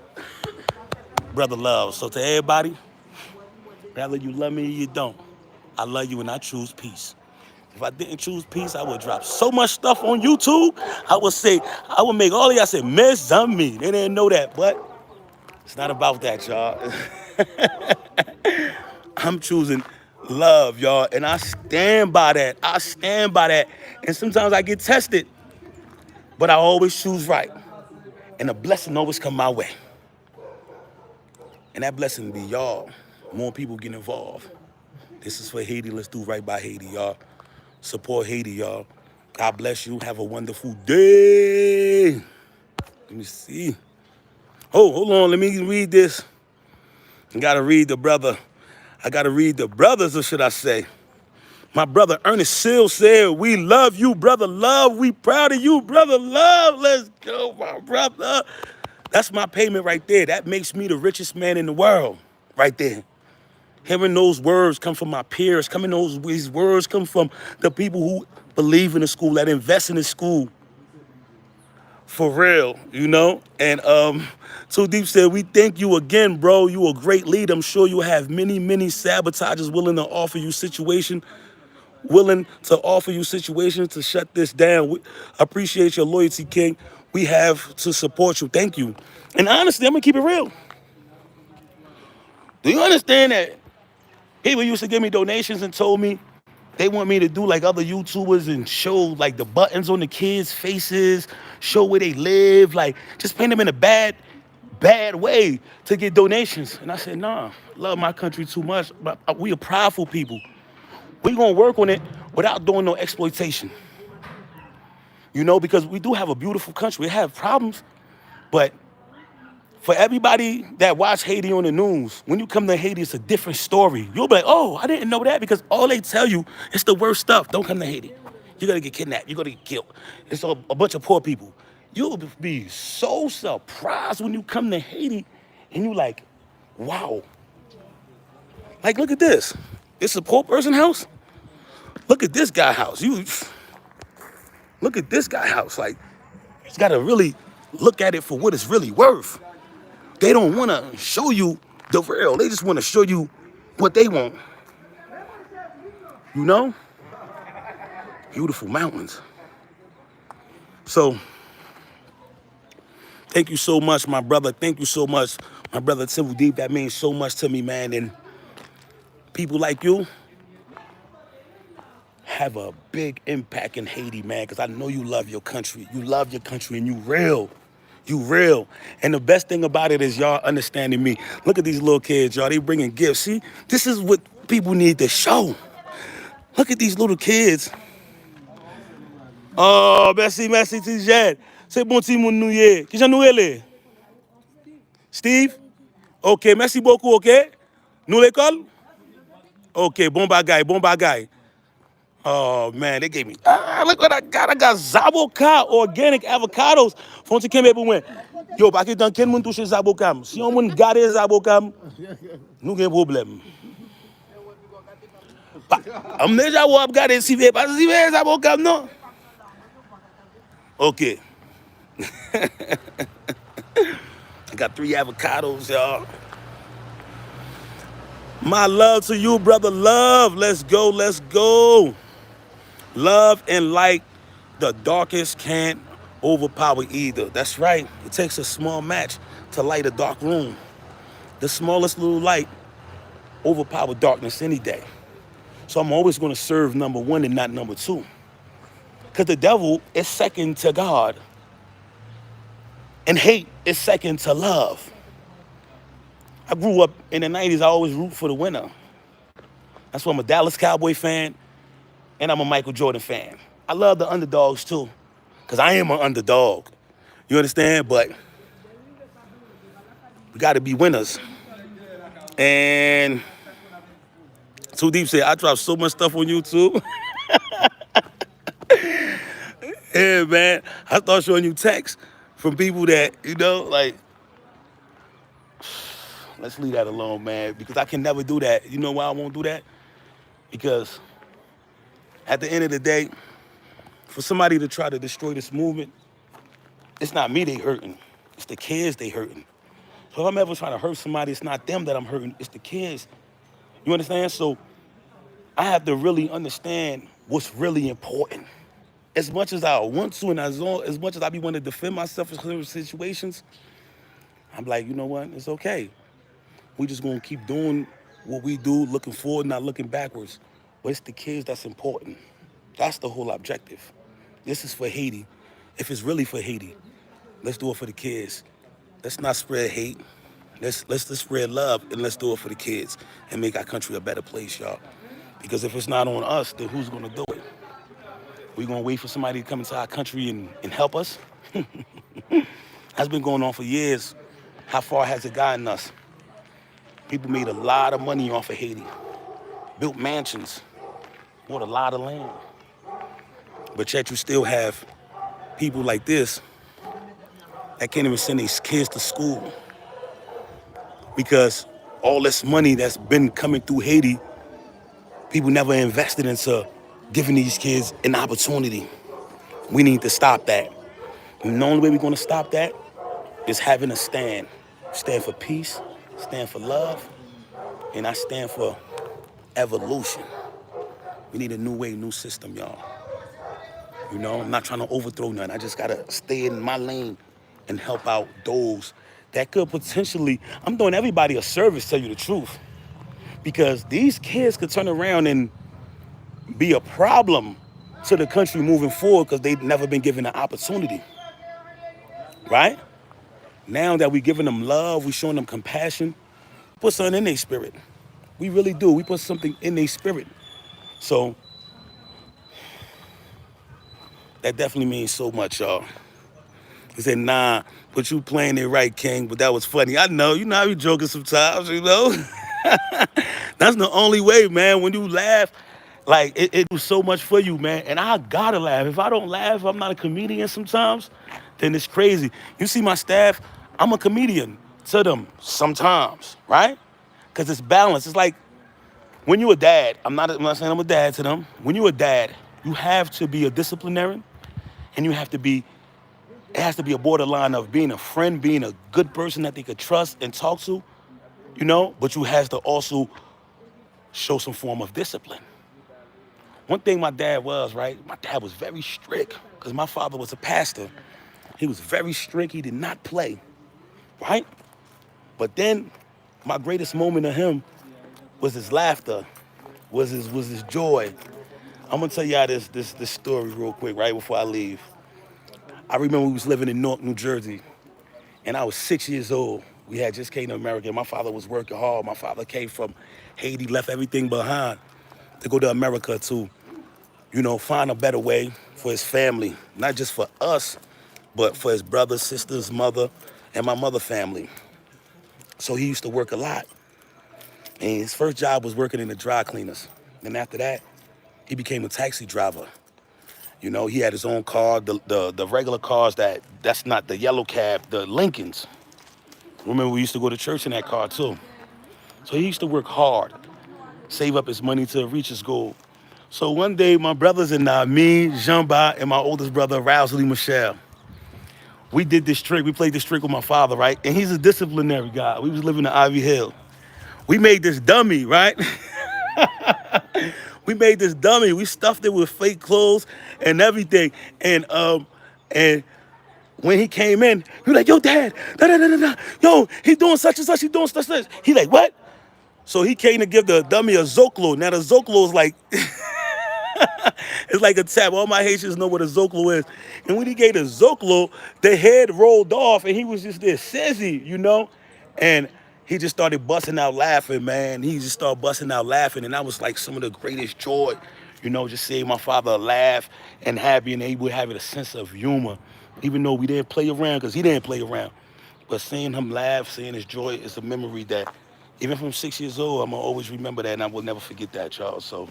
Brother Love. So to everybody, whether you love me or you don't, I love you and I choose peace. If I didn't choose peace, I would drop so much stuff on YouTube. I would make all of y'all say, miss on me. They didn't know that, but it's not about that, y'all. I'm choosing love, y'all, and I stand by that. And sometimes I get tested, but I always choose right. And a blessing always come my way. And that blessing be y'all. More people get involved. This is for Haiti. Let's do right by Haiti, y'all. Support Haiti, y'all. God bless you. Have a wonderful day. Let me see. Oh, hold on. Let me read this. I gotta read the brother. I gotta read the brothers, or should I say? My brother Ernest Seal said, we love you, Brother Love. We proud of you, Brother Love. Let's go, my brother. That's my payment right there. That makes me the richest man in the world right there. Hearing those words come from my peers, these words come from the people who believe in the school, that invest in the school for real, you know? And Too Deep said, we thank you again, bro. You a great leader. I'm sure you'll have many, many sabotagers willing to offer you situations to shut this down. We appreciate your loyalty, King. We have to support you. Thank you. And honestly, I'm gonna keep it real. Do you understand that people used to give me donations and told me they want me to do like other YouTubers and show like the buttons on the kids' faces, show where they live, like just paint them in a bad way to get donations. And I said, nah, love my country too much. But we are prideful people. We gonna work on it without doing no exploitation. You know, because we do have a beautiful country. We have problems, but for everybody that watch Haiti on the news, when you come to Haiti, it's a different story. You'll be like, oh, I didn't know that, because all they tell you is the worst stuff. Don't come to Haiti. You're gonna get kidnapped. You're gonna get killed. It's a bunch of poor people. You'll be so surprised when you come to Haiti and you like, wow. Like, look at this. It's a poor person house. Look at this guy house. Look at this guy house. Like, you gotta really look at it for what it's really worth. They don't want to show you the real. They just want to show you what they want. You know? Beautiful mountains. So, thank you so much, my brother. Thank you so much, my brother Civil Deep. That means so much to me, man. And people like you have a big impact in Haiti, man, because I know you love your country. You love your country and you real. You real. And the best thing about it is y'all understanding me. Look at these little kids, y'all. They bringing gifts. See, this is what people need to show. Look at these little kids. Oh, merci, Tijed. C'est bon petit moun nou ye. Ki jan nou ele? Steve? Ok, merci beaucoup, ok? Nou l'école? Ok, bon bagay. Oh, man, they gave me... look what I got. I got Zaboka, organic avocados. Fonte kembe pou mwen. Yo, pa ki tan ken moun touche Zabokam. Si yon moun gade Zabokam, nou gen problem. Am deja wap gade si ve, pas si ve Zabokam, non? Okay. I got 3 avocados, y'all. My love to you, brother Love. Let's go. Love and light, the darkest can't overpower either. That's right. It takes a small match to light a dark room. The smallest little light overpower darkness any day. So I'm always going to serve number 1 and not number 2. Because the devil is second to God. And hate is second to love. I grew up in the 90s, I always root for the winner. That's why I'm a Dallas Cowboy fan and I'm a Michael Jordan fan. I love the underdogs too, because I am an underdog. You understand? But we got to be winners. And Too Deep said, I drop so much stuff on YouTube. Yeah, man. I start showing you texts from people that, you know, like, let's leave that alone, man, because I can never do that. You know why I won't do that? Because at the end of the day, for somebody to try to destroy this movement, it's not me they hurting. It's the kids they hurting. So if I'm ever trying to hurt somebody, it's not them that I'm hurting. It's the kids. You understand? So I have to really understand what's really important. As much as I want to and as much as I be wanting to defend myself in certain situations, I'm like, you know what? It's okay. We just gonna keep doing what we do, looking forward, not looking backwards. But it's the kids that's important. That's the whole objective. This is for Haiti. If it's really for Haiti, let's do it for the kids. Let's not spread hate. Let's spread love, and let's do it for the kids and make our country a better place, y'all. Because if it's not on us, then who's gonna do it? We gonna wait for somebody to come into our country and help us? That's been going on for years. How far has it gotten us? People made a lot of money off of Haiti, built mansions, bought a lot of land. But yet you still have people like this that can't even send their kids to school because all this money that's been coming through Haiti, people never invested into giving these kids an opportunity. We need to stop that. And the only way we're going to stop that is having a stand. Stand for peace, stand for love, and I stand for evolution. We need a new way, new system, y'all. You know, I'm not trying to overthrow nothing. I just got to stay in my lane and help out those that could potentially, I'm doing everybody a service, tell you the truth. Because these kids could turn around and be a problem to the country moving forward because they've never been given an opportunity, right? Now that we're giving them love, we're showing them compassion, put something in their spirit. We really do. We put something in their spirit. So that definitely means so much, y'all. He said, nah, but you playing it right, King. But that was funny. I know, you know how you joking sometimes, you know? That's the only way, man. When you laugh, like it do so much for you, man. And I gotta laugh. If I don't laugh, I'm not a comedian sometimes, then it's crazy. You see my staff, I'm a comedian to them sometimes, right? Because it's balanced. It's like when you a dad, I'm not saying I'm a dad to them. When you a dad, you have to be a disciplinarian and you have to be, it has to be a borderline of being a friend, being a good person that they could trust and talk to, you know, but you have to also show some form of discipline. One thing my dad was, right? My dad was very strict because my father was a pastor. He was very strict. He did not play, right? But then my greatest moment of him was his laughter, was his joy. I'm gonna tell y'all this story real quick, right before I leave. I remember we was living in Newark, New Jersey, and I was 6 years old. We had just came to America. My father was working hard. My father came from Haiti, left everything behind to go to America to, you know, find a better way for his family, not just for us, but for his brothers, sisters, mother, and my mother family. So he used to work a lot. And his first job was working in the dry cleaners. And after that, he became a taxi driver. You know, he had his own car, the regular cars that's not the yellow cab, the Lincolns. Remember, we used to go to church in that car too. So he used to work hard, save up his money to reach his goal. So one day, my brothers and me, Jean-Ba, and my oldest brother, Rousley Michelle, we did this trick. We played this trick with my father, right? And he's a disciplinary guy. We was living in Ivy Hill. We made this dummy, right? We made this dummy. We stuffed it with fake clothes and everything. And when he came in, he was like, yo, Dad, da, da, da, da, da. Yo, he doing such and such, he doing such and such. He like, what? So he came to give the dummy a Zocalo. Now the Zocalo is like, it's like a tap. All my Haitians know what a Zocalo is. And when he gave the Zocalo, the head rolled off and he was just there, sizzy, you know? And he just started busting out laughing, man. He just started busting out laughing. And that was like some of the greatest joy, you know, just seeing my father laugh and happy and able to have a sense of humor. Even though we didn't play around, because he didn't play around. But seeing him laugh, seeing his joy is a memory that, even from 6 years old, I'm going to always remember that and I will never forget that, y'all. So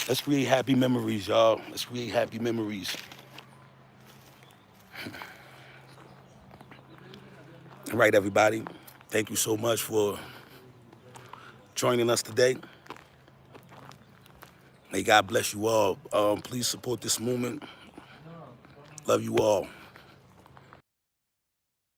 let's create happy memories, y'all. Let's create happy memories. All right, everybody. Thank you so much for joining us today. May God bless you all. Please support this movement. Love you all.